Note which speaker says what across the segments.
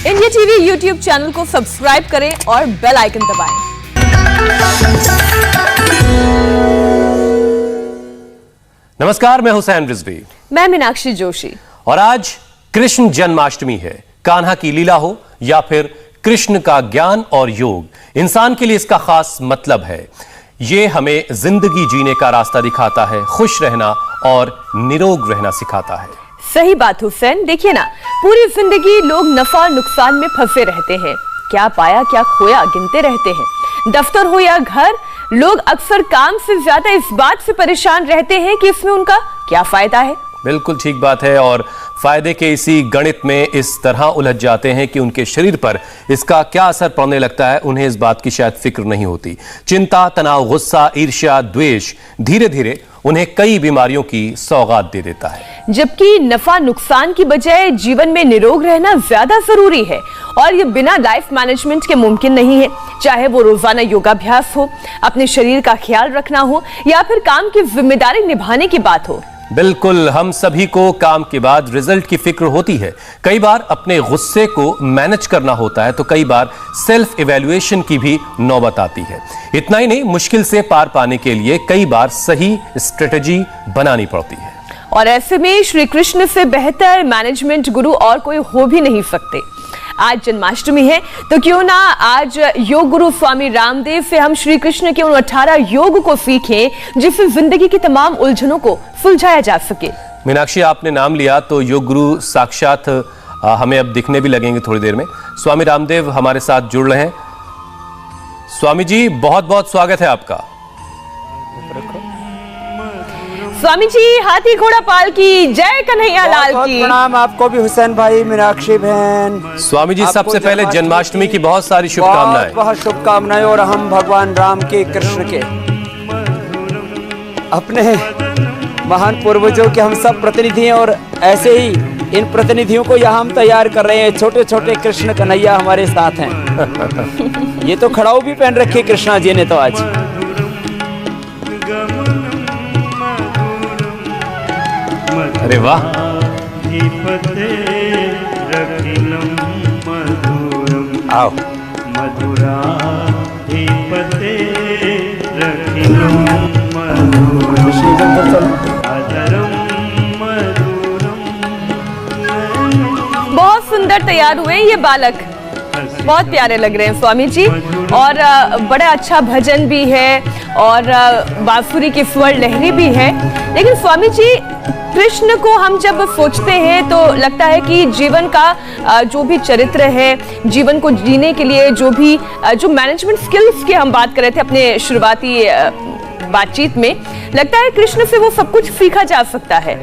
Speaker 1: India TV YouTube channel को subscribe करें और बेल आइकन दबाएं।
Speaker 2: नमस्कार, मैं हुसैन रिजवी।
Speaker 1: मैं मीनाक्षी जोशी।
Speaker 2: और आज कृष्ण जन्माष्टमी है। कान्हा की लीला हो या फिर कृष्ण का ज्ञान और योग, इंसान के लिए इसका खास मतलब है। ये हमें जिंदगी जीने का रास्ता दिखाता है, खुश रहना और निरोग रहना सिखाता है।
Speaker 1: सही बात हुसैन। देखिए ना, पूरी जिंदगी लोग नफा नुकसान में फंसे रहते हैं। क्या पाया क्या खोया गिनते रहते हैं। दफ्तर हो या घर, लोग अक्सर काम से ज्यादा इस बात से परेशान रहते हैं कि इसमें उनका क्या फायदा है।
Speaker 2: बिल्कुल ठीक बात है। और फायदे के इसी गणित में इस तरह उलझ जाते हैं कि उनके शरीर पर इसका क्या असर पड़ने लगता है, उन्हें इस बात की शायद फिक्र नहीं होती। चिंता, तनाव, गुस्सा, ईर्ष्या, द्वेष धीरे धीरे उन्हें कई बीमारियों की सौगात दे देता है।
Speaker 1: जबकि नफा नुकसान की बजाय जीवन में निरोग रहना ज्यादा जरूरी है, और ये बिना लाइफ मैनेजमेंट के मुमकिन नहीं है। चाहे वो रोजाना योगाभ्यास हो, अपने शरीर का ख्याल रखना हो, या फिर काम की जिम्मेदारी निभाने की बात हो।
Speaker 2: बिल्कुल, हम सभी को काम के बाद रिजल्ट की फिक्र होती है। कई बार अपने गुस्से को मैनेज करना होता है, तो कई बार सेल्फ इवैल्यूएशन की भी नौबत आती है। इतना ही नहीं, मुश्किल से पार पाने के लिए कई बार सही स्ट्रेटजी बनानी पड़ती है।
Speaker 1: और ऐसे में श्री कृष्ण से बेहतर मैनेजमेंट गुरु और कोई हो भी नहीं सकते। आज जन्माष्टमी है, तो क्यों ना आज योग गुरु स्वामी रामदेव से हम श्री कृष्ण के उन 18 योग को सीखें जिससे जिंदगी की तमाम उलझनों को सुलझाया जा सके।
Speaker 2: मीनाक्षी, आपने नाम लिया तो योग गुरु साक्षात हमें अब दिखने भी लगेंगे थोड़ी देर में। स्वामी रामदेव हमारे साथ जुड़ रहे हैं। स्वामी जी, बहुत बहुत स्वागत है आपका।
Speaker 1: स्वामी जी, हाथी घोड़ा पाल की जय, कन्हैया लाल की।
Speaker 3: प्रणाम आपको भी हुसैन भाई, मीनाक्षी बहन।
Speaker 2: स्वामी जी, सबसे पहले जन्माष्टमी की बहुत सारी शुभकामनाएं।
Speaker 3: बहुत शुभकामनाएं। और हम भगवान राम के, कृष्ण के, अपने महान पूर्वजों के हम सब प्रतिनिधि हैं। और ऐसे ही इन प्रतिनिधियों को यहाँ हम तैयार कर रहे हैं। छोटे छोटे कृष्ण कन्हैया हमारे साथ हैं। ये तो खड़ाऊ भी पहन रखी कृष्णा जी ने तो आज।
Speaker 2: अरे वाह। आओ।
Speaker 1: बहुत सुंदर तैयार हुए ये बालक, बहुत प्यारे लग रहे हैं स्वामी जी। और बड़ा अच्छा भजन भी है और बांसुरी की स्वर लहरी भी है। लेकिन स्वामी जी, कृष्ण को हम जब सोचते हैं तो लगता है कि जीवन का जो भी चरित्र है, जीवन को जीने के लिए जो मैनेजमेंट स्किल्स की हम बात कर रहे थे अपने शुरुआती बातचीत में, लगता है कृष्ण से वो सब कुछ सीखा जा सकता है।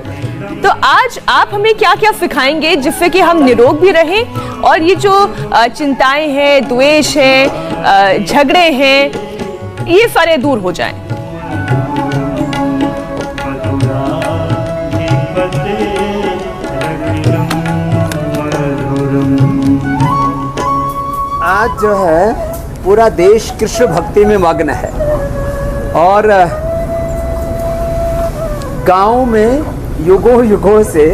Speaker 1: तो आज आप हमें क्या क्या सिखाएंगे जिससे कि हम निरोग भी रहें और ये जो चिंताएं हैं, द्वेष है, झगड़े हैं, ये सारे दूर हो जाएं।
Speaker 3: आज जो है पूरा देश कृष्ण भक्ति में मग्न है। और गांव में युगों युगों से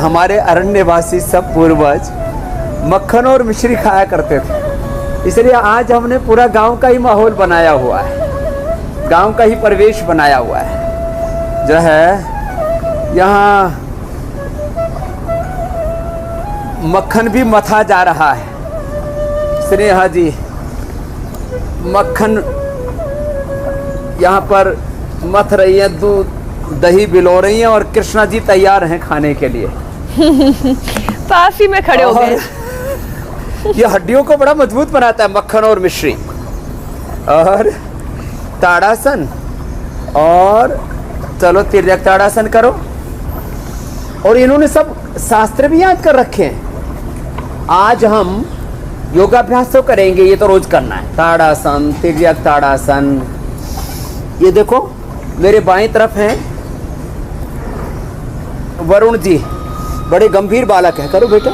Speaker 3: हमारे अरण्यवासी सब पूर्वज मक्खन और मिश्री खाया करते थे। इसलिए आज हमने पूरा गांव का ही माहौल बनाया हुआ है, गांव का ही परिवेश बनाया हुआ है। जो है यहाँ मक्खन भी मथा जा रहा है। स्नेहा जी मक्खन यहाँ पर मथ रही है, दूध दही बिलो रही हैं, और कृष्णा जी तैयार हैं खाने के लिए।
Speaker 1: पास ही में खड़े हो गए।
Speaker 3: ये हड्डियों को बड़ा मजबूत बनाता है मक्खन और मिश्री। और ताड़ासन, और चलो तिर्यक ताड़ासन करो। और इन्होंने सब शास्त्र भी याद कर रखे हैं। आज हम योगाभ्यास तो करेंगे, ये तो रोज करना है। ताड़ासन, तिर्यक ताड़ासन। ये देखो मेरे बाएं तरफ हैं वरुण जी, बड़े गंभीर बालक है, करो बेटा।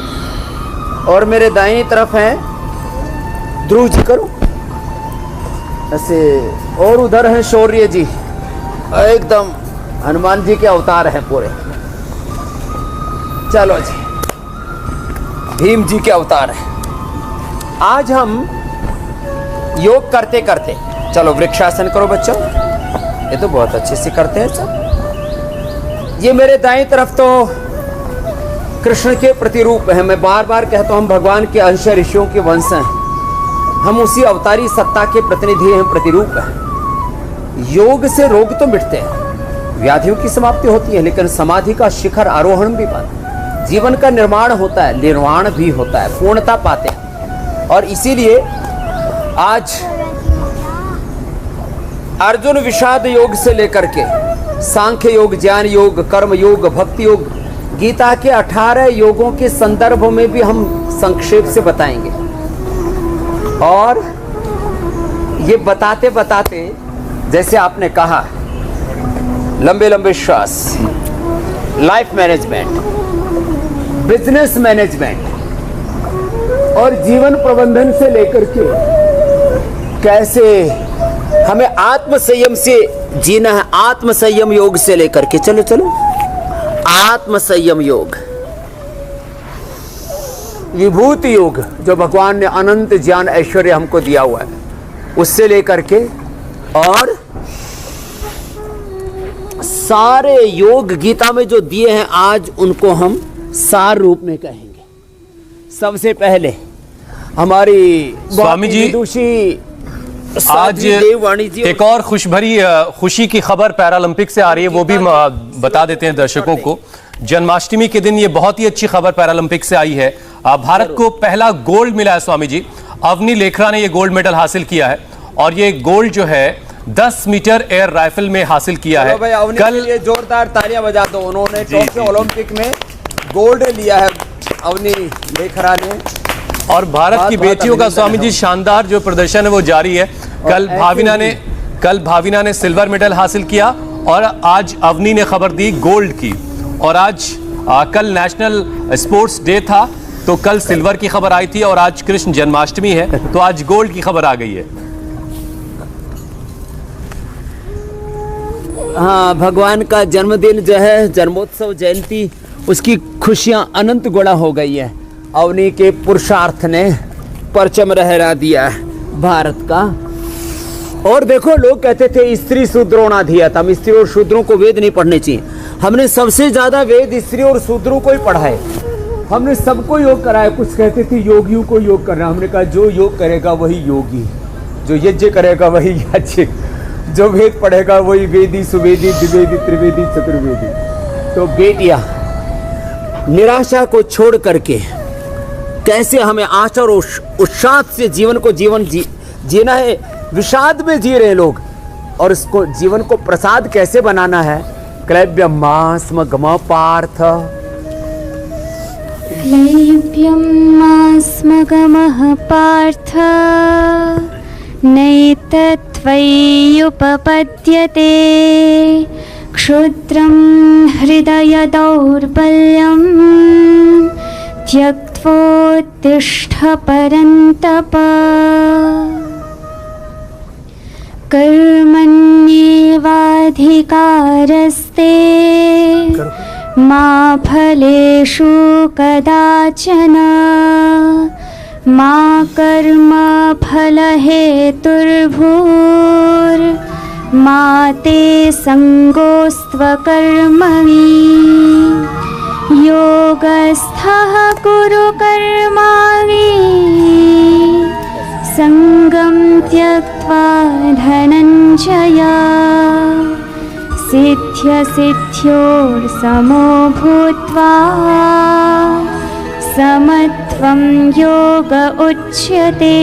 Speaker 3: और मेरे दाएं तरफ हैं ध्रुव जी, करो ऐसे। और उधर हैं शौर्य जी, एकदम हनुमान जी के अवतार हैं पूरे। चलो जी, भीम जी के अवतार हैं। आज हम योग करते करते, चलो वृक्षासन करो बच्चों, ये तो बहुत अच्छे से करते हैं सब। ये मेरे दाएं तरफ तो कृष्ण के प्रतिरूप है। मैं बार बार कहता हूं हम भगवान के अंश ऋषियों के वंश हैं, हम उसी अवतारी सत्ता के प्रतिनिधि हैं, प्रतिरूप हैं। योग से रोग तो मिटते हैं, व्याधियों की समाप्ति होती है, लेकिन समाधि का शिखर आरोहण भी पाते हैं, जीवन का निर्माण होता है, निर्वाण भी होता है, पूर्णता पाते हैं। और इसीलिए आज अर्जुन विषाद योग से लेकर के सांख्य योग, ज्ञान योग, कर्म योग, भक्ति योग, गीता के 18 योगों के संदर्भ में भी हम संक्षेप से बताएंगे। और ये बताते बताते, जैसे आपने कहा, लंबे लंबे श्वास, लाइफ मैनेजमेंट, बिजनेस मैनेजमेंट और जीवन प्रबंधन से लेकर के कैसे हमें आत्म संयम से जीना है, आत्म संयम योग से लेकर के, चलो चलो आत्म संयम योग, विभूति योग जो भगवान ने अनंत ज्ञान ऐश्वर्य हमको दिया हुआ है, उससे लेकर के, और सारे योग गीता में जो दिए हैं आज उनको हम सार रूप में कहेंगे। सबसे पहले हमारी
Speaker 2: स्वामी जी, आज
Speaker 3: देववाणी जी
Speaker 2: एक और खुशी की खबर पैरालंपिक से आ रही है, वो भी बता देते हैं दर्शकों को। जन्माष्टमी के दिन ये बहुत ही अच्छी खबर पैरालंपिक से आई है। भारत को पहला गोल्ड मिला है स्वामी जी, अवनी लेखरा ने ये गोल्ड मेडल हासिल किया है, और ये गोल्ड जो है 10 मीटर एयर राइफल में हासिल किया है।
Speaker 3: कल ये जोरदार तालियां बजा दो, उन्होंने टोक्यो ओलंपिक में गोल्ड लिया है अवनी लेखरा ने।
Speaker 2: और भारत की बेटियों का स्वामी जी शानदार जो प्रदर्शन है वो जारी है। कल भाविना ने सिल्वर मेडल हासिल किया, और आज अवनी ने खबर दी गोल्ड की। और आज कल नेशनल स्पोर्ट्स डे था, तो कल सिल्वर की खबर आई थी, और आज कृष्ण जन्माष्टमी है, तो आज गोल्ड की खबर आ गई है।
Speaker 3: हाँ, भगवान का जन्मदिन जो है, जन्मोत्सव, जयंती, उसकी खुशियां अनंत गुणा हो गई है। अवनी के पुरुषार्थ ने परचम लहरा दिया है भारत का। और देखो, लोग कहते थे स्त्री शूद्रोणाधियत, हम स्त्री और शूद्रों को वेद नहीं पढ़ने चाहिए। हमने सबसे ज्यादा वेद स्त्री और शूद्रों को ही पढ़ा है, हमने सबको योग कराया। कुछ कहते थे योगियों को योग करना, हमने कहा जो योग करेगा वही योगी, जो यज्ञ करेगा वही याज्ञिक, जो वेद पढ़ेगा वही वेदी, सुवेदी, द्विवेदी, त्रिवेदी, चतुर्वेदी। तो बेटियां, निराशा को छोड़ करके कैसे हमें आशा और उत्साह से जीवन को जीना है। विषाद में जी रहे लोग, और इसको जीवन को प्रसाद कैसे बनाना है। क्लैब्यम स्म गम पार्थ,
Speaker 4: क्लैब्यम स्म गमः पार्थ, नैतत्त्वय्युपपद्यते, क्षुद्रं हृदय दौर्बल्यं, त्यक्त्वोत्तिष्ठ परन्तप। कर्मण्येवाधिकारस्ते मा फलेषु कदाचन, मा कर्मफलहेतुर्भूर्मा ते सङ्गोऽस्त्वकर्मणि। योगस्थः कुरु कर्माणि, सङ्गं त्यक्त्वा धनञ्जय। सिद्ध्यसिद्ध्योर्समो भूत्वा, समत्वं योग उच्यते।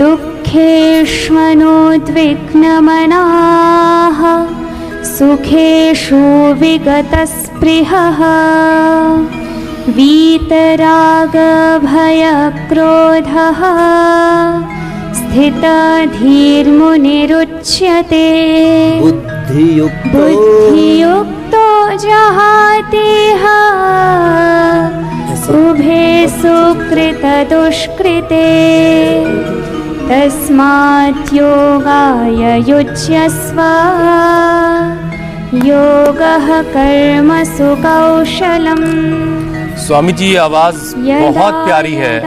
Speaker 4: दुःखेष्वनुद्विग्नमनाः, सुखेषु विगतस्पृहः। वीतरागभयक्रोधः, स्थितधीर्मुनिरुच्यते। बुद्धियुक्तो जहातेह, उभे सुकृतदुष्कृते। तस्मात् योगाय युज्यस्व, योगः कर्मसु कौशलम्।
Speaker 2: स्वामी जी आवाज बहुत प्यारी है,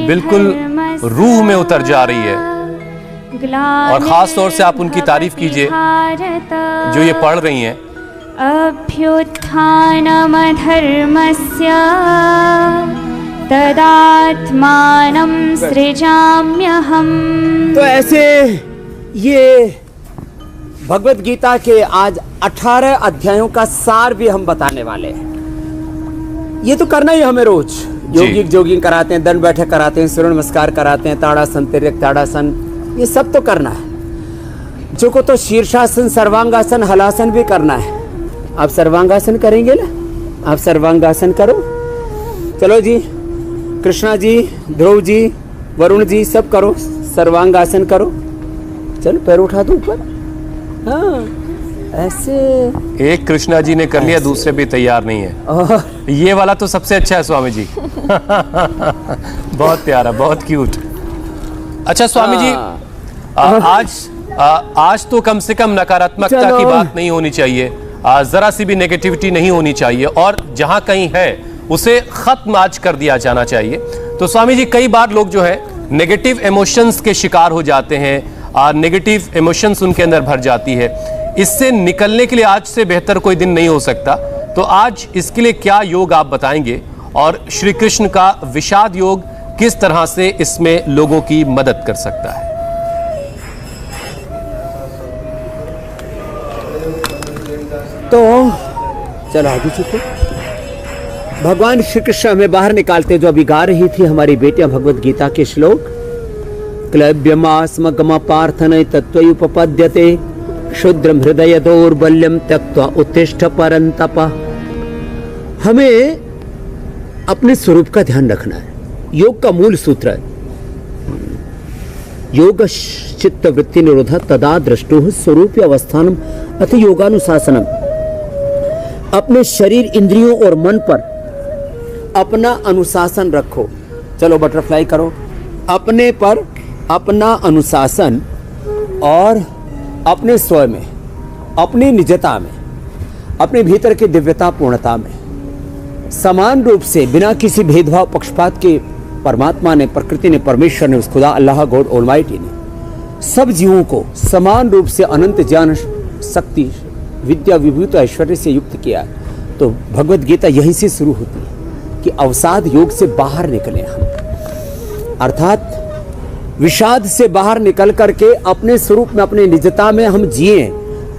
Speaker 2: बिल्कुल रूह में उतर जा रही है। और खास तौर से आप उनकी तारीफ कीजिए जो ये पढ़ रही हैं।
Speaker 4: अभ्युत्थानमधर्मस्य तदात्मानं सृजाम्यहम्।
Speaker 3: तो ऐसे ये भगवत गीता के आज 18 अध्यायों का सार भी हम बताने वाले हैं। ये तो करना ही हमें रोज, योगिक जोगिंग कराते हैं, दंड बैठक कराते हैं, सूर्य नमस्कार कराते हैं, ताड़ासन, तिर्यक ताड़ासन, ये सब तो करना है। जो को तो शीर्षासन, सर्वांगासन, हलासन भी करना है। आप सर्वांगासन करेंगे ना? आप सर्वांगासन करो। चलो जी, कृष्णा जी, ध्रुव जी, वरुण जी, सब करो, सर्वांगासन करो। चलो पैर उठा दो ऊपर। हाँ, ऐसे।
Speaker 2: एक कृष्णा जी ने कर लिया, दूसरे भी तैयार नहीं है। ये वाला तो सबसे अच्छा है स्वामी जी। बहुत प्यारा, बहुत क्यूट। अच्छा स्वामी जी, आज तो कम से कम नकारात्मकता की बात नहीं होनी चाहिए, जरा सी भी नेगेटिविटी नहीं होनी चाहिए, और जहां कहीं है उसे खत्म आज कर दिया जाना चाहिए। तो स्वामी जी, कई बार लोग जो है नेगेटिव इमोशंस के शिकार हो जाते हैं, नेगेटिव इमोशंस उनके अंदर भर जाती है। इससे निकलने के लिए आज से बेहतर कोई दिन नहीं हो सकता। तो आज इसके लिए क्या योग आप बताएंगे, और श्री कृष्ण का विषाद योग किस तरह से इसमें लोगों की मदद कर सकता है?
Speaker 3: तो चलो आगे चुको। भगवान श्री कृष्ण हमें बाहर निकालते, जो अभी गा रही थी हमारी बेटियां भगवत गीता के श्लोक। क्लब्यमास्मगम पार्थनय तत्त्वयुपपद्यते क्षुद्रम हृदय दौर्बल्यम त्यक्त्वा उत्तिष्ठ परंतप। हमें अपने स्वरूप का ध्यान रखना है। योग का मूल सूत्र है योग चित्त वृत्ति निरोध तदा द्रष्टुः स्वरूप अवस्थानम अथ योगानुशासनम। अपने शरीर, इंद्रियों और मन पर अपना अनुशासन रखो। चलो बटरफ्लाई करो। अपने पर अपना अनुशासन, और अपने स्व में, अपनी निजता में, अपने भीतर की दिव्यता पूर्णता में समान रूप से, बिना किसी भेदभाव पक्षपात के परमात्मा ने, प्रकृति ने, परमेश्वर ने, उस खुदा अल्लाह गॉड ऑलमाइटी ने सब जीवों को समान रूप से अनंत ज्ञान, शक्ति, विद्या, विभूति, ऐश्वर्य से युक्त किया। तो भगवत गीता यहीं से शुरू होती है कि अवसाद योग से बाहर निकले हम, अर्थात विषाद से बाहर निकल करके अपने स्वरूप में, अपने निजता में हम जिए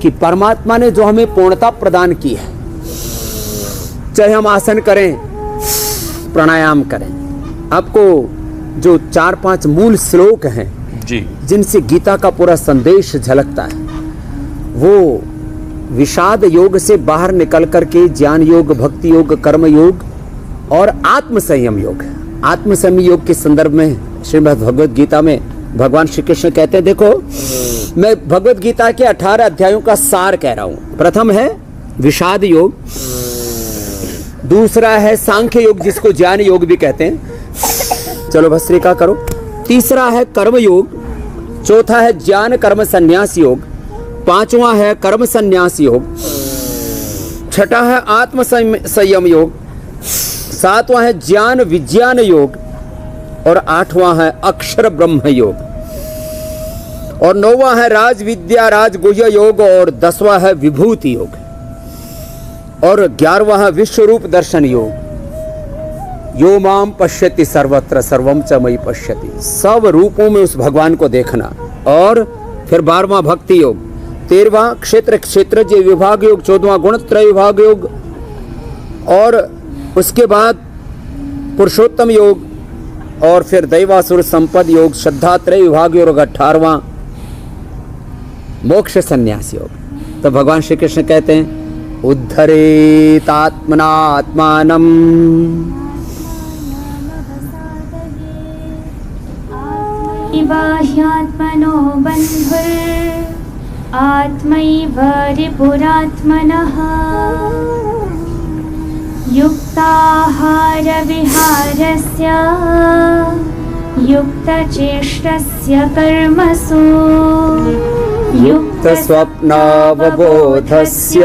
Speaker 3: कि परमात्मा ने जो हमें पूर्णता प्रदान की है। चाहे हम आसन करें, प्राणायाम करें, आपको जो 4-5 मूल श्लोक हैं
Speaker 2: जी,
Speaker 3: जिनसे गीता का पूरा संदेश झलकता है, वो विषाद योग से बाहर निकल करके ज्ञान योग, भक्ति योग, कर्म योग और आत्म संयम योग। आत्म संयम योग के संदर्भ में श्रीमद् भगवत गीता में भगवान श्री कृष्ण कहते हैं, देखो मैं भगवत गीता के 18 अध्यायों का सार कह रहा हूं। प्रथम है विषाद योग, दूसरा है सांख्य योग जिसको ज्ञान योग भी कहते हैं, चलो भस्त्रिका करो। तीसरा है कर्म योग, चौथा है ज्ञान कर्म संन्यास योग, पांचवा है कर्म संन्यास योग, छठा है आत्म संयम योग, सातवां है ज्ञान विज्ञान योग, और आठवां है अक्षर ब्रह्म योग, और नौवां है राज विद्या राजगुह्य योग, और 10वां है विभूति योग, और 11वां है विश्व रूप दर्शन योग। यो माम पश्यति सर्वत्र सर्वम च मयि पश्यति, सब रूपों में उस भगवान को देखना। और फिर 12वां भक्ति योग, 13वां क्षेत्रज्ञ विभाग योग, 14वां गुणत्रय विभाग योग, और उसके बाद पुरुषोत्तम योग, और फिर दैवासुर संपद योग, श्रद्धात्रय विभाग योग, 18वां मोक्ष संन्यास योग। तो भगवान श्री कृष्ण कहते हैं उद्धरेत आत्मनात्मानम,
Speaker 4: बाह्यात्मनो बन्धुर् आत्मैव रिपुरात्मनः युक्ताहार विहारस्य युक्तचेष्टस्य कर्मसु
Speaker 3: युक्तस्वप्नावबोधस्य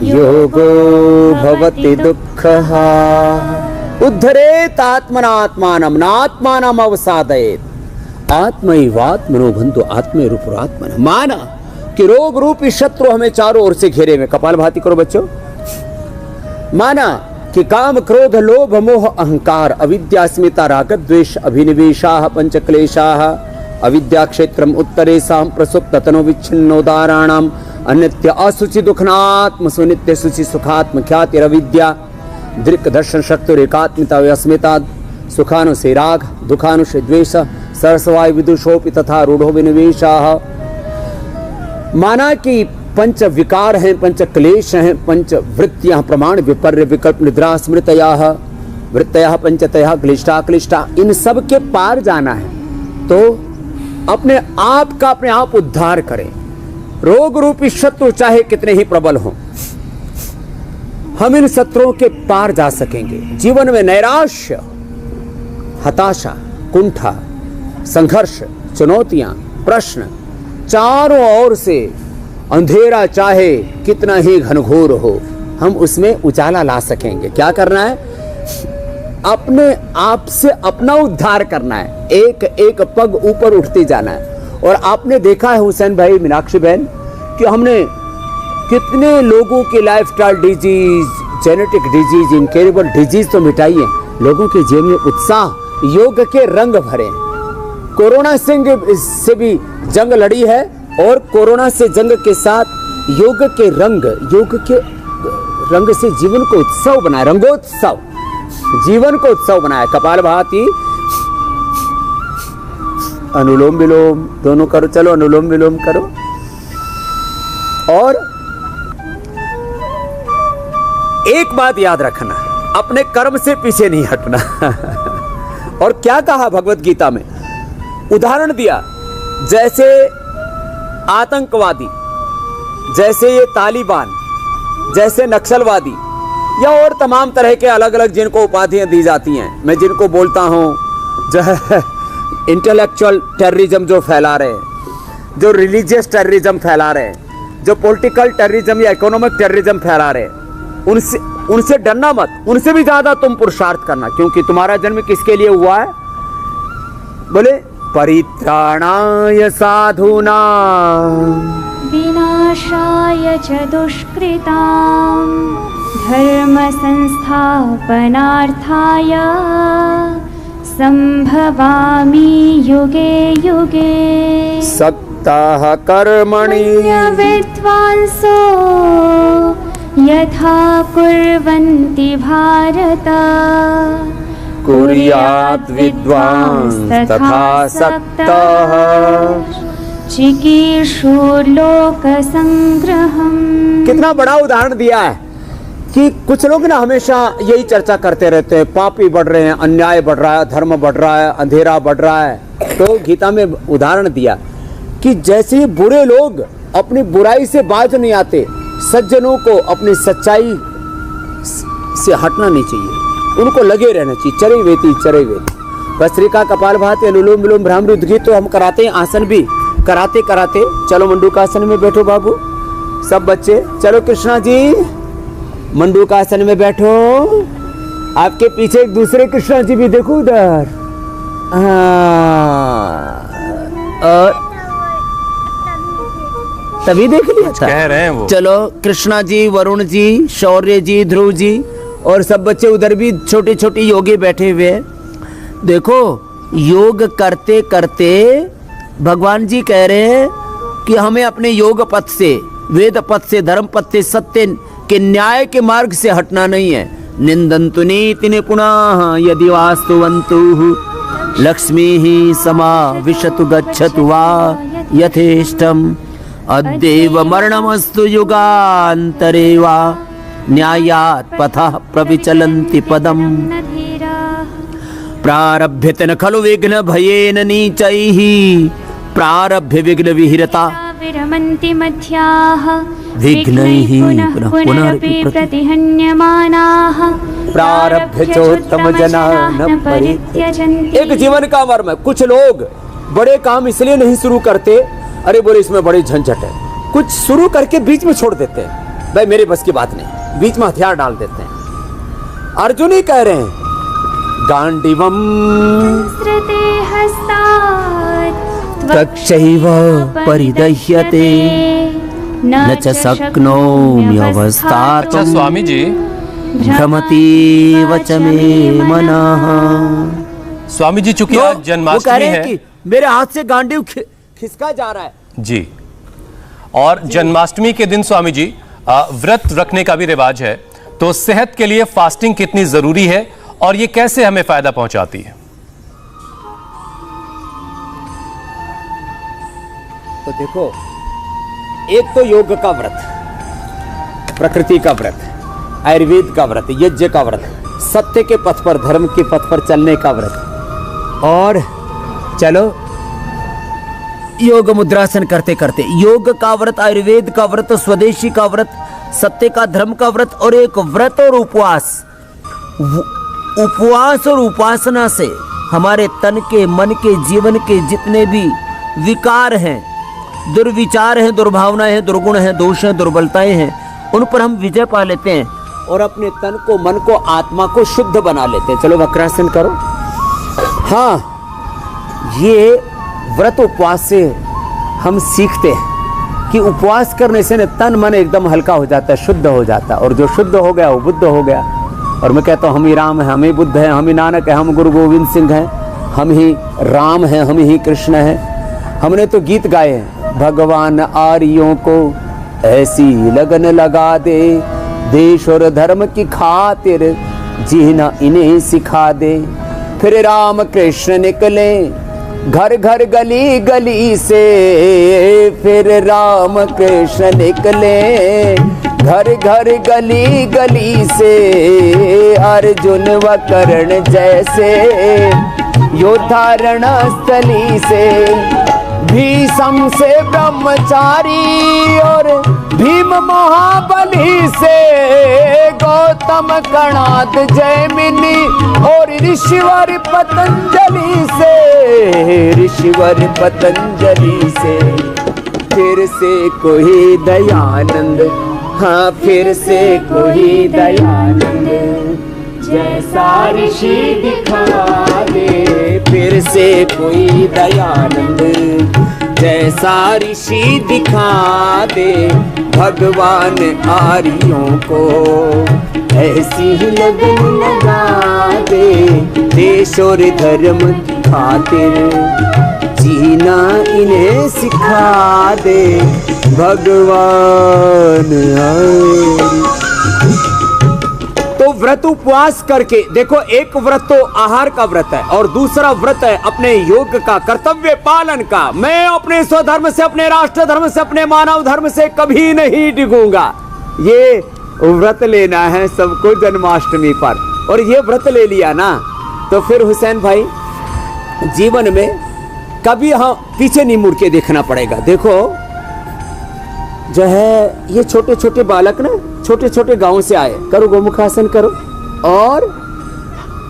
Speaker 3: योगो भवति दुःखः। उद्धरेत आत्मनात्मानम नात्मानम अवसादयेत आत्मैवात्मनो बंधु आत्मेरूपुरात्मन। माना कि रोग रूपी शत्रु हमें चारों ओर से घेरे में। कपालभाति करो बच्चों। माना कि काम क्रोध लोभ मोह अहंकार अविद्या स्मिता राग द्वेष अभिनिवेशाः पंच क्लेशाः अविद्या क्षेत्रम उत्तरेषां प्रसुप्त तनो विच्छिन्नोदाराणाम अनित्य असुचि दुखनात्म सुनित्य सुचि सुखात्म ख्याति अविद्या दृक् दर्शन शक्ति एकात्मिता अस्मिता सुखानुसे राग दुखानुसे द्वेष सरसवाय विदुषोपि तथा रूढ़ो विनिवेशाः। माना कि पंच विकार हैं, पंच क्लेश हैं, पंच वृत्तियां प्रमाण विपर्य विकल्प निद्रा स्मृतयाः वृत्तयः पंचतयः क्लिष्टा क्लिष्टा, इन सब के पार जाना है तो अपने आप का अपने आप उद्धार करें। रोग रूपी शत्रु चाहे कितने ही प्रबल हों, हम इन शत्रुओं के पार जा सकेंगे। जीवन में नैराश्य हताशा कुंठा संघर्ष चुनौतियां प्रश्न चारों ओर से अंधेरा चाहे कितना ही घनघोर हो, हम उसमें उजाला ला सकेंगे। क्या करना है? अपने आप से अपना उद्धार करना है, एक एक पग ऊपर उठते जाना है। और आपने देखा है हुसैन भाई मीनाक्षी बहन कि हमने कितने लोगों की lifestyle disease genetic disease incurable disease तो मिटाई है, लोगों के जीवन में उत्साह योग के रंग भरे। कोरोना से भी जंग लड़ी है और कोरोना से जंग के साथ योग के रंग से जीवन को उत्सव बनाया, रंगोत्सव जीवन को उत्सव बनाया। कपालभाति अनुलोम विलोम दोनों करो, चलो अनुलोम विलोम करो। और एक बात याद रखना, अपने कर्म से पीछे नहीं हटना। और क्या कहा भगवत गीता में, उदाहरण दिया जैसे आतंकवादी, जैसे ये तालिबान, जैसे नक्सलवादी या और तमाम तरह के अलग अलग जिनको उपाधियां दी जाती हैं, मैं जिनको बोलता हूं जो है इंटेलेक्चुअल टेररिज्म जो फैला रहे हैं, जो रिलीजियस टेररिज्म फैला रहे हैं, जो पॉलिटिकल टेररिज्म या इकोनॉमिक टेररिज्म फैला रहे हैं, उनसे डरना मत, उनसे भी ज्यादा तुम पुरुषार्थ करना। क्योंकि तुम्हारा जन्म किसके लिए हुआ है? बोले परित्राणाय साधूनां
Speaker 4: विनाशाय च दुष्कृतां धर्म संस्थापनार्थाय संभवामि युगे युगे।
Speaker 3: सक्ताः कर्मणि
Speaker 4: विद्वांसो यथा कुर्वन्ति भारत
Speaker 3: कुर्यात् विद्वांस तथा सक्तः
Speaker 4: चिकीर्षुर्लोक संग्रहम्।
Speaker 3: कितना बड़ा उदाहरण दिया है कि कुछ लोग ना हमेशा यही चर्चा करते रहते हैं, पापी बढ़ रहे हैं, अन्याय बढ़ रहा है, धर्म बढ़ रहा है, अंधेरा बढ़ रहा है। तो गीता में उदाहरण दिया कि जैसे बुरे लोग अपनी बुराई से बाज नहीं आते, सज्जनों को अपनी सच्चाई से हटना नहीं चाहिए, उनको लगे रहना चाहिए। चरे वेती भस्त्रिका कपालभाति अनुलोम विलोम भ्रामरी उद्गीत तो हम कराते हैं, आसन भी कराते कराते। चलो मंडूकासन में बैठो बाबू, सब बच्चे चलो। कृष्णा जी मंडूकासन में बैठो, आपके पीछे एक दूसरे कृष्णा जी भी देखो उधर। और तभी देख लिया था,
Speaker 2: कह रहे हैं वो।
Speaker 3: चलो कृष्णा जी, वरुण जी, शौर्य जी, ध्रुव जी और सब बच्चे उधर भी छोटे छोटे योगी बैठे हुए हैं। देखो योग करते करते भगवान जी कह रहे हैं कि हमें अपने योग पथ से, वेद पथ से, धर्म पथ से, सत्य के न्याय के मार्ग से हटना नहीं है। निंदन्तु नीति निपुणाः यदि वास्तुवन्तु लक्ष्मीः समाविशतु गच्छतु वा यथेष्टम् अद्यैव मरणमस्तु युगान्तरे वा न्यायात् पथः प्रविचलन्ति पदम् प्रारभ्यते न खलु विघ्न भयेन नीचैः प्रारभ्य विघ्न विहिरता
Speaker 4: विरमन्ति मध्याः
Speaker 3: विघ्नैः
Speaker 4: पुनरपि प्रतिहन्यमानाः
Speaker 3: प्रारभ्य चोत्तम जना न परित्यजन्ति। एक जीवन का मर्म है। कुछ लोग बड़े काम इसलिए नहीं शुरू करते, अरे बोले इसमें बड़ी झंझट है, कुछ शुरू करके बीच में छोड़ देते हैं, भाई मेरे बस की बात नहीं, बीच में हथियार डाल देते हैं। अर्जुन ही कह रहे हैं गांडीवम
Speaker 4: श्रुते हस्तात्
Speaker 3: त्वच्चैव परिदह्यते न च शक्नोम्यवस्थातुम्।
Speaker 2: अच्छा स्वामी जी,
Speaker 3: भ्रमतीव च मे मनः।
Speaker 2: स्वामी जी चूंकि आज
Speaker 3: वो कह
Speaker 2: जन्माष्टमी
Speaker 3: रहे हैं
Speaker 2: है
Speaker 3: कि मेरे हाथ से गांडीव खिसका जा रहा है
Speaker 2: जी, और जन्माष्टमी के दिन स्वामी जी व्रत रखने का भी रिवाज है, तो सेहत के लिए फास्टिंग कितनी जरूरी है और ये कैसे हमें फायदा पहुंचाती है?
Speaker 3: तो देखो, एक तो योग का व्रत, प्रकृति का व्रत, आयुर्वेद का व्रत, यज्ञ का व्रत, सत्य के पथ पर, धर्म के पथ पर चलने का व्रत, और चलो योग मुद्रासन करते करते योग का व्रत, आयुर्वेद का व्रत, स्वदेशी का व्रत, सत्य का, धर्म का व्रत, और एक व्रत और उपवास। उपवास और उपासना से हमारे तन के, मन के, जीवन के जितने भी विकार हैं, दुर्विचार हैं, दुर्भावनाएं हैं, दुर्गुण हैं, दोष हैं, दुर्बलताएं हैं, उन पर हम विजय पा लेते हैं और अपने तन को, मन को, आत्मा को शुद्ध बना लेते हैं। चलो वक्रासन करो। हाँ, ये व्रत उपवास से हम सीखते हैं कि उपवास करने से न तन मन एकदम हल्का हो जाता है, शुद्ध हो जाता है, और जो शुद्ध हो गया वो बुद्ध हो गया। और मैं कहता हूँ हम ही राम हैं, हम ही बुद्ध हैं, हम ही नानक हैं, हम गुरु गोविंद सिंह हैं, हम ही राम हैं, हम ही कृष्ण हैं। हमने तो गीत गाए हैं, भगवान आर्यों को ऐसी लगन लगा दे, देश और धर्म की खातिर जीना इन्हें सिखा दे। फिर राम कृष्ण निकले घर घर गली गली से, फिर राम कृष्ण निकले घर घर गली गली से, अर्जुन व कर्ण जैसे योद्धा रणस्थली से, भीष्म से ब्रह्मचारी और भीम महाबली से, गौतम कणाद जैमिनी और ऋषिवर पतंजलि से, ऋषिवर पतंजलि से, फिर से कोई दयानंद, हाँ फिर से कोई दयानंद जैसा ऋषि दिखा दे, फिर से कोई दयानंद जैसा ऋषि दिखा दे। भगवान आर्यों को ऐसी ही लगन लगा दे, देश और धर्म की खातिर जीना इन्हें सिखा दे। भगवान तो व्रत उपवास करके देखो, एक व्रत तो आहार का व्रत है और दूसरा व्रत है अपने योग का, कर्तव्य पालन का। मैं अपने स्वधर्म से, अपने राष्ट्र धर्म से, अपने मानव धर्म से कभी नहीं डिगूंगा। ये व्रत लेना है सबको जन्माष्टमी पर, और ये व्रत ले लिया ना तो फिर हुसैन भाई जीवन में कभी हम पीछे नहीं मुड़ के देखना पड़ेगा। देखो जो है ये छोटे छोटे बालक ना, छोटे छोटे गांव से आए, करो गोमुखासन करो, और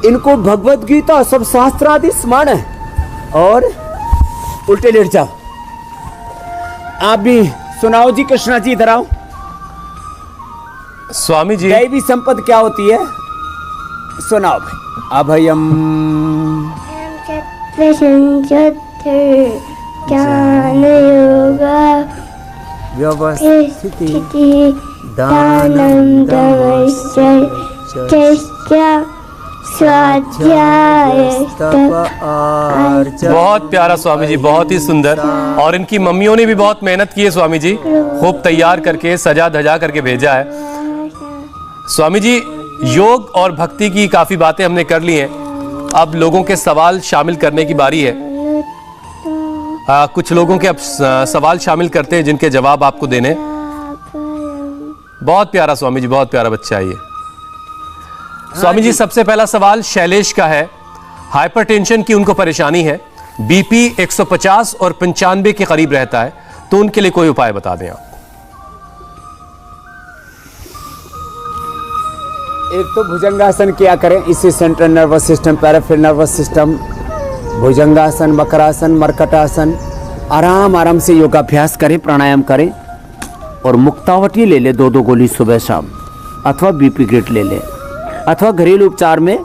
Speaker 3: इनको भगवत गीता सब शास्त्र आदि स्मरण है, और उल्टे लेट जाओ। आप भी सुनाओ जी, कृष्णा जी इधर आओ।
Speaker 2: स्वामी जी,
Speaker 3: दैवी संपत्ति क्या होती है सुनाओ भाई। अभयम
Speaker 5: ज्ञान योगा
Speaker 3: व्यवस्थिति
Speaker 5: दानं दमश्च स्वाध्याय
Speaker 2: बहुत प्यारा स्वामी जी, बहुत ही सुंदर। और इनकी मम्मियों ने भी बहुत मेहनत की है स्वामी जी, खूब तैयार करके सजा धजा करके भेजा है। स्वामी जी, योग और भक्ति की काफी बातें हमने कर ली हैं, अब लोगों के सवाल शामिल करने की बारी है। कुछ लोगों के अब सवाल शामिल करते हैं जिनके जवाब आपको देने। बहुत प्यारा स्वामी जी, बहुत प्यारा बच्चा है ये। स्वामी जी, सबसे पहला सवाल शैलेश का है। हाइपरटेंशन की उनको परेशानी है, बीपी 150 और 95 के करीब रहता है, तो उनके लिए कोई उपाय बता दें आप।
Speaker 3: एक तो भुजंगासन किया करें, इससे central nervous system, peripheral nervous system, bhujangasana, makarasana, markatasana, आराम आराम से योगाभ्यास करें, प्राणायाम करें, और मुक्तावटी ले ले 2-2 गोली सुबह शाम, अथवा बीपी ग्रेट ले ले, अथवा घरेलू उपचार में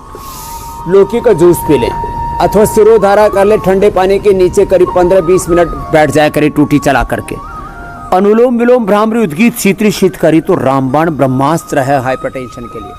Speaker 3: लौकी का जूस पी लें, अथवा सिरोधारा कर ले ठंडे पानी के नीचे करीब 15-20 मिनट बैठ जाए करीब टूटी चला करके। अनुलोम विलोम भ्रामरी उद्गीत शीतली शीतकारी तो रामबाण ब्रह्मास्त्र है हाइपरटेंशन के लिए।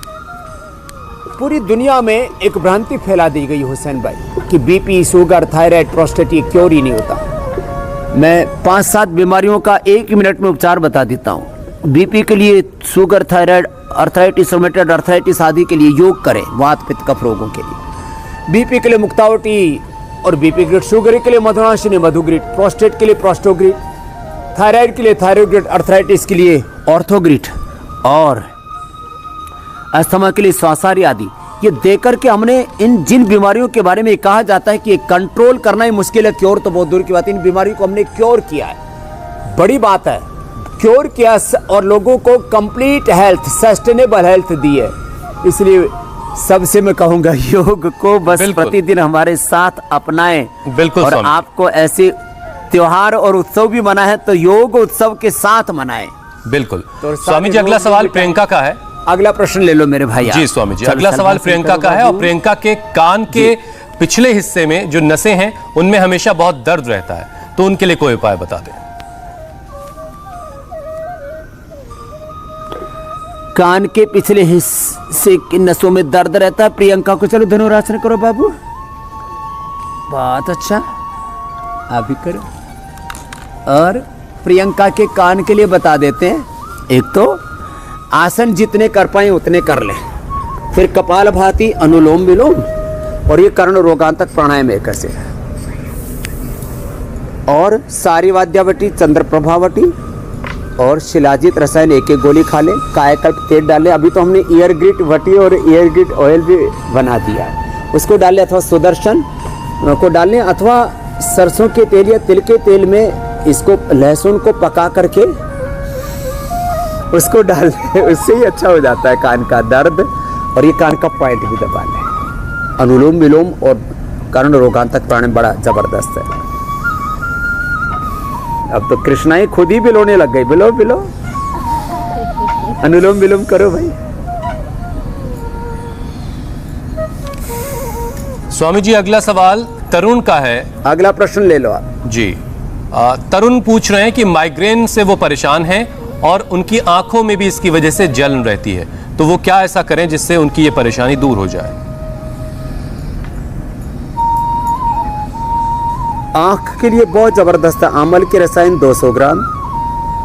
Speaker 3: पूरी दुनिया में एक भ्रांति फैला दी गई हुसैन भाई कि बीपी, शुगर, थायराइड, प्रोस्टेट ये क्योर ही नहीं होता। मैं 5-7 बीमारियों का 1 मिनट में उपचार बता देता हूँ। बीपी के लिए sugar, thyroid, arthritis, rheumatoid arthritis आदि के लिए योग करें, वात पित्त कफ रोगों के लिए। बीपी के लिए मुक्तावटी और बीपी ग्रिड, शुगर के लिए मधुनाशिनी मधुग्रिड, प्रोस्टेट के लिए प्रोस्टोग्रिड, थायराइड के लिए थायरोग्रिड, अर्थराइटिस के लिए ऑर्थोग्रिड और अस्थमा के लिए श्वासारी आदि। ये देकर के हमने इन जिन बीमारियों के बारे में कहा जाता है कि ये कंट्रोल करना ही मुश्किल है, क्योर तो बहुत दूर की बात है, इन बीमारियों को हमने क्योर किया है। बड़ी बात है, क्योर किया और लोगों को कंप्लीट हेल्थ, सस्टेनेबल हेल्थ दी है। इसलिए सबसे मैं कहूंगा योग को बस प्रतिदिन हमारे साथ अपनाएं।
Speaker 2: बिल्कुल।
Speaker 3: और आपको ऐसे त्योहार और उत्सव भी मना है तो योग उत्सव के साथ मनाएं।
Speaker 2: बिल्कुल। तो स्वामी जी अगला सवाल प्रियंका का है।
Speaker 3: अगला प्रश्न ले लो मेरे भाई।
Speaker 2: जी स्वामी जी, अगला सवाल प्रियंका का है और प्रियंका के कान के पिछले हिस्से में जो नसें हैं उनमें हमेशा बहुत दर्द रहता है, तो उनके लिए कोई उपाय बता दें।
Speaker 3: कान के पिछले हिस्से की नसों में दर्द रहता है प्रियंका को। चलो धनुरासन करो बाबू, बहुत अच्छा, आप भी करो। और प्रियंका के कान के लिए बता देते हैं, एक तो आसन जितने कर पाए उतने कर ले, फिर कपाल भाती, अनुलोम विलोम और ये कर्ण रोगांतक प्राणायाम एक से, और सारी वाद्यावटी, चंद्र प्रभावटी और शिलाजित रसायन एक गोली खा ले, कायाकल्प तेल डाले। अभी तो हमने ईयर ग्रिट वटी और ईयर ग्रिट ऑयल भी बना दिया, उसको डाले, अथवा सुदर्शन को डालें, अथवा सरसों के तेल या तिल के तेल में इसको लहसुन को पका करके उसको डाल दें, उससे ही अच्छा हो जाता है कान का दर्द। और ये कान का पॉइंट भी दबा लें। अनुलोम विलोम और कर्ण रोगांतक प्राणायाम बड़ा जबरदस्त है। अब तो कृष्णा ही खुद ही बिलोने लग गई, बिलो बिलो, अनुलोम विलोम करो भाई।
Speaker 2: स्वामी जी अगला सवाल तरुण का है।
Speaker 3: अगला प्रश्न ले लो आप
Speaker 2: जी। तरुण पूछ रहे हैं कि माइग्रेन से वो परेशान हैं और उनकी आंखों में भी इसकी वजह से जलन रहती है, तो वो क्या ऐसा करें जिससे उनकी ये परेशानी दूर हो जाए।
Speaker 3: आंख के लिए बहुत जबरदस्त है। आमल के रसायन 200 ग्राम,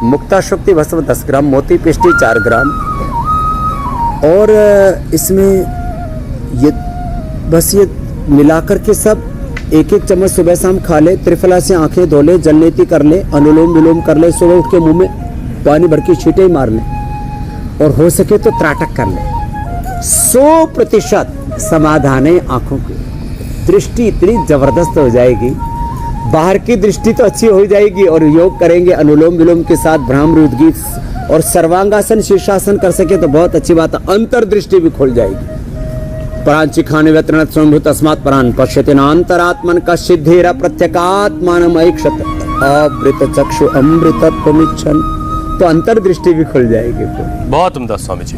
Speaker 3: मुक्ता शक्ति भस्म 10 ग्राम, मोती पिष्टी 4 ग्राम और इसमें ये बस ये मिलाकर के सब 1-1 चम्मच सुबह शाम खा ले। त्रिफला से आंखें धो ले, जलनेती कर ले, अनुलोम विलोम कर ले, सुबह उठ के मुंह में पानी भर के छींटे मार ले और हो सके तो त्राटक कर ले। 100% समाधान है आंखों की। दृष्टि इतनी जबरदस्त हो जाएगी, बाहर की दृष्टि तो अच्छी हो जाएगी। और योग करेंगे अनुलोम विलोम के साथ, भ्रामरी उद्गीत और सर्वांगासन, शीर्षासन कर सके तो बहुत अच्छी बात है। अंतर्दृष्टि भी खुल जाएगी। परांचिखाने व्यतरण स्वयंभू तस्मात् परान पश्यति नान्तरात्मन का सिद्धेरा प्रत्यगात्मानम ऐक्षत अमृत चक्षु अमृतत्वमिच्छन्, तो अंतर्दृष्टि भी खुल जाएगी।
Speaker 2: बहुत उम्दा स्वामी जी।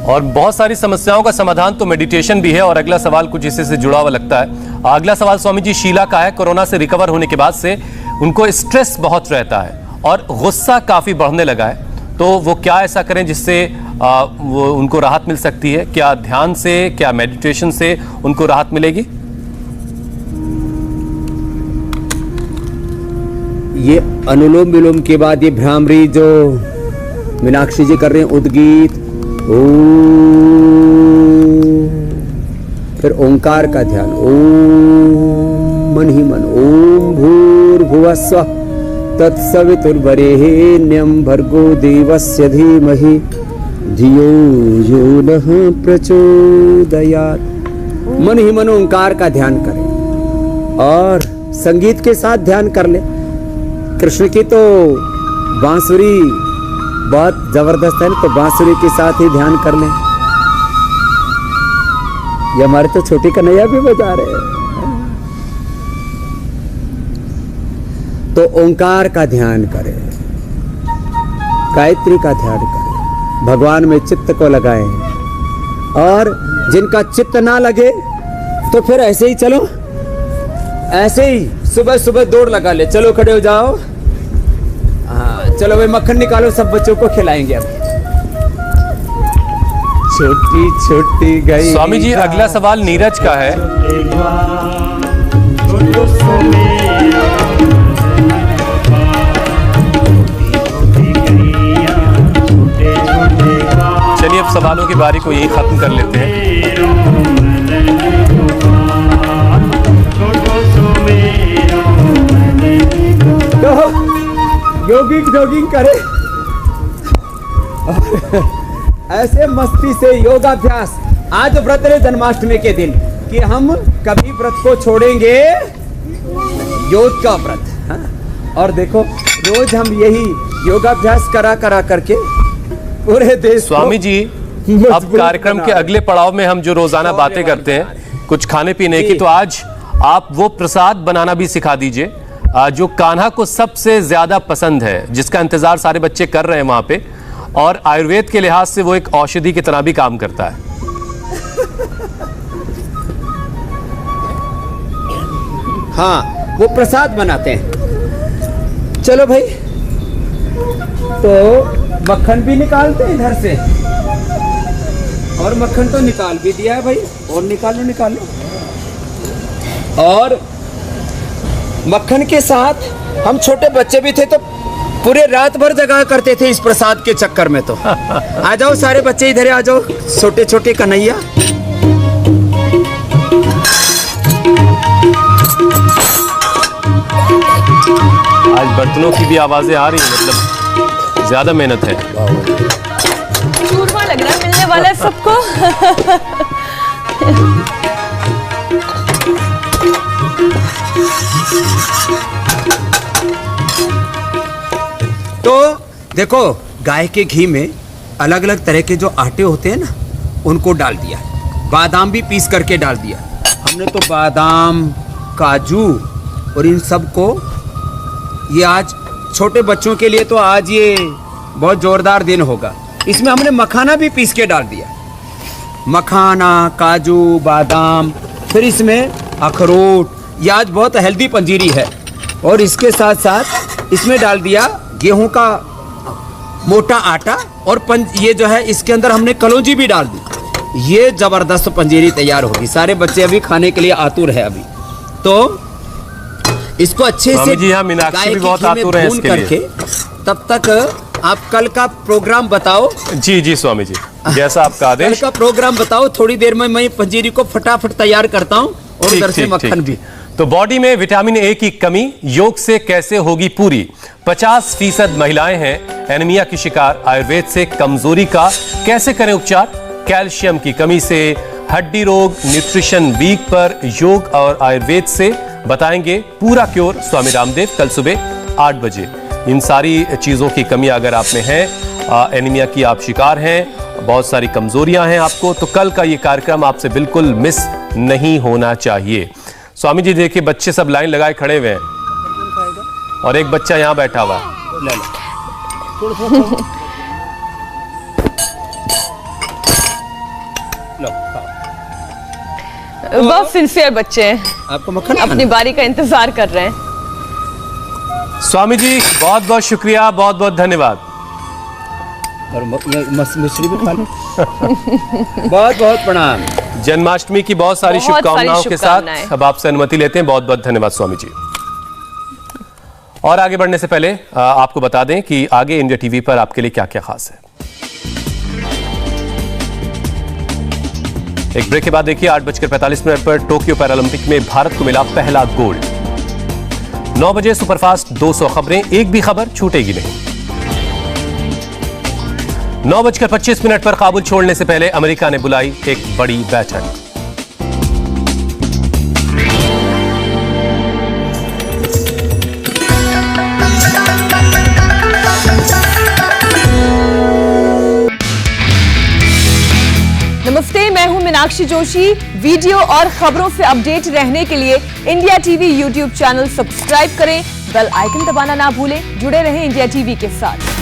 Speaker 2: और बहुत सारी समस्याओं का समाधान तो मेडिटेशन भी है। और अगला सवाल कुछ इसी से जुड़ा हुआ लगता है। अगला सवाल स्वामी जी शीला का है। कोरोना से रिकवर होने के बाद से उनको स्ट्रेस बहुत रहता है और गुस्सा काफी बढ़ने लगा है, तो वो क्या ऐसा करें जिससे वो उनको राहत मिल सकती है? क्या ध्यान से, क्या मेडिटेशन से उनको राहत मिलेगी?
Speaker 3: ये अनुलोम विलोम के बाद ये भ्रामरी जो मीनाक्षी जी कर रहे हैं, उद्गीत, फिर ओंकार का ध्यान, ओम मन ही मन, ओम भूर्भुवस्सुः तत्सवितुर्वरेण्यं भर्गो देवस्य धीमहि धियो यो नः प्रचोदयात्। मन ही मन ओंकार का ध्यान करें और संगीत के साथ ध्यान कर ले। कृष्ण की तो बांसुरी बहुत जबरदस्त है, तो बांसुरी के साथ ही ध्यान कर लें। ये हमारे तो छोटी कन्हैया भी बजा रहे हैं। तो ओंकार का ध्यान करें, गायत्री का ध्यान करें, भगवान में चित्त को लगाएं और जिनका चित्त ना लगे तो फिर ऐसे ही चलो, ऐसे ही सुबह सुबह दौड़ लगा ले। चलो खड़े हो जाओ। हाँ चलो भाई, मक्खन निकालो, सब बच्चों को खिलाएंगे अब। छोटी छोटी गई।
Speaker 2: स्वामी जी, अगला सवाल नीरज का है। चलिए अब सवालों की बारी को यही खत्म कर लेते हैं।
Speaker 3: तो जोगिंग करे ऐसे मस्ती से योगाभ्यास। आज व्रत है जन्माष्टमी के दिन कि हम कभी व्रत को छोड़ेंगे, योग का व्रत। हाँ? और देखो रोज हम यही योगाभ्यास करा करके पूरे देश।
Speaker 2: स्वामी जी, अब कार्यक्रम के अगले पड़ाव में हम जो रोजाना बातें करते हैं कुछ खाने पीने की, तो आज आप वो प्रसाद बनाना भी सिखा दीजिए जो कान्हा को सबसे ज्यादा पसंद है, जिसका इंतजार सारे बच्चे कर रहे हैं वहां पे, और आयुर्वेद के लिहाज से वो एक औषधि की तरह भी काम करता है।
Speaker 3: हाँ, वो प्रसाद बनाते हैं। चलो भाई, तो मक्खन भी निकालते हैं इधर से, और मक्खन तो निकाल भी दिया है भाई, और निकालो। और मक्खन के साथ हम छोटे बच्चे भी थे तो पूरे रात भर जगा करते थे इस प्रसाद के चक्कर में। तो आ जाओ सारे बच्चे, इधर आ जाओ, छोटे छोटे कन्हैया।
Speaker 2: आज बर्तनों की भी आवाजें आ रही हैं, मतलब ज्यादा मेहनत है।
Speaker 1: चूरमा लग रहा है, मिलने वाला है सबको।
Speaker 3: तो देखो, गाय के घी में अलग अलग तरह के जो आटे होते हैं ना, उनको डाल दिया। बादाम भी पीस करके डाल दिया हमने। तो बादाम, काजू और इन सब को, ये आज छोटे बच्चों के लिए तो आज ये बहुत जोरदार दिन होगा। इसमें हमने मखाना भी पीस के डाल दिया। मखाना, काजू, बादाम, फिर इसमें अखरोट। ये आज बहुत हेल्दी पंजीरी है। और इसके साथ साथ इसमें डाल दिया गेहूं का मोटा आटा, और ये जो है इसके अंदर हमने कलौंजी भी डाल दी। ये जबरदस्त पंजीरी तैयार होगी। सारे बच्चे अभी खाने के लिए आतुर है अभी। तो इसको अच्छे से
Speaker 2: जी, हाँ, मीनाक्षी भी बहुत आतुर है इसके लिए।
Speaker 3: तब तक आप कल का प्रोग्राम बताओ।
Speaker 2: जी स्वामी जी, जैसा आपका आदेश।
Speaker 3: कल का प्रोग्राम बताओ। थोड़ी देर में मैं पंजीरी को फटाफट तैयार करता हूँ, और उधर से मक्खन भी।
Speaker 2: तो बॉडी में विटामिन ए की कमी योग से कैसे होगी पूरी? 50% महिलाएं हैं एनीमिया की शिकार। आयुर्वेद से कमजोरी का कैसे करें उपचार? कैल्शियम की कमी से हड्डी रोग, न्यूट्रिशन वीक पर योग और आयुर्वेद से बताएंगे पूरा क्योर स्वामी रामदेव, कल सुबह 8 बजे। इन सारी चीजों की कमी अगर आप में है, एनीमिया की आप शिकार हैं, बहुत सारी कमजोरियां हैं आपको, तो कल का ये कार्यक्रम आपसे बिल्कुल मिस नहीं होना चाहिए। स्वामी जी देखिए, बच्चे सब लाइन लगाए खड़े हुए हैं, और एक बच्चा यहाँ बैठा हुआ है।
Speaker 1: बहुत सिंसियर बच्चे हैं,
Speaker 3: आपको मक्खन
Speaker 1: अपनी बारी का इंतजार कर रहे हैं।
Speaker 2: स्वामी जी बहुत बहुत शुक्रिया, बहुत बहुत धन्यवाद।
Speaker 3: और मिश्री भी खा लो। बहुत बहुत प्रणाम।
Speaker 2: जन्माष्टमी की बहुत सारी शुभकामनाओं के साथ अब आपसे अनुमति लेते हैं। बहुत बहुत धन्यवाद स्वामी जी। और आगे बढ़ने से पहले आपको बता दें कि आगे इंडिया टीवी पर आपके लिए क्या क्या खास है। एक ब्रेक के बाद देखिए 8:45 पर टोक्यो पैरालंपिक में भारत को मिला पहला गोल्ड। 9 बजे सुपरफास्ट 200 खबरें, एक भी खबर छूटेगी नहीं। 9:25 पर काबुल छोड़ने से पहले अमेरिका ने बुलाई एक बड़ी बैठक।
Speaker 1: नमस्ते, मैं हूं मीनाक्षी जोशी। वीडियो और खबरों से अपडेट रहने के लिए India TV YouTube channel subscribe करें, बेल आइकन दबाना ना भूलें। जुड़े रहें इंडिया टीवी के साथ।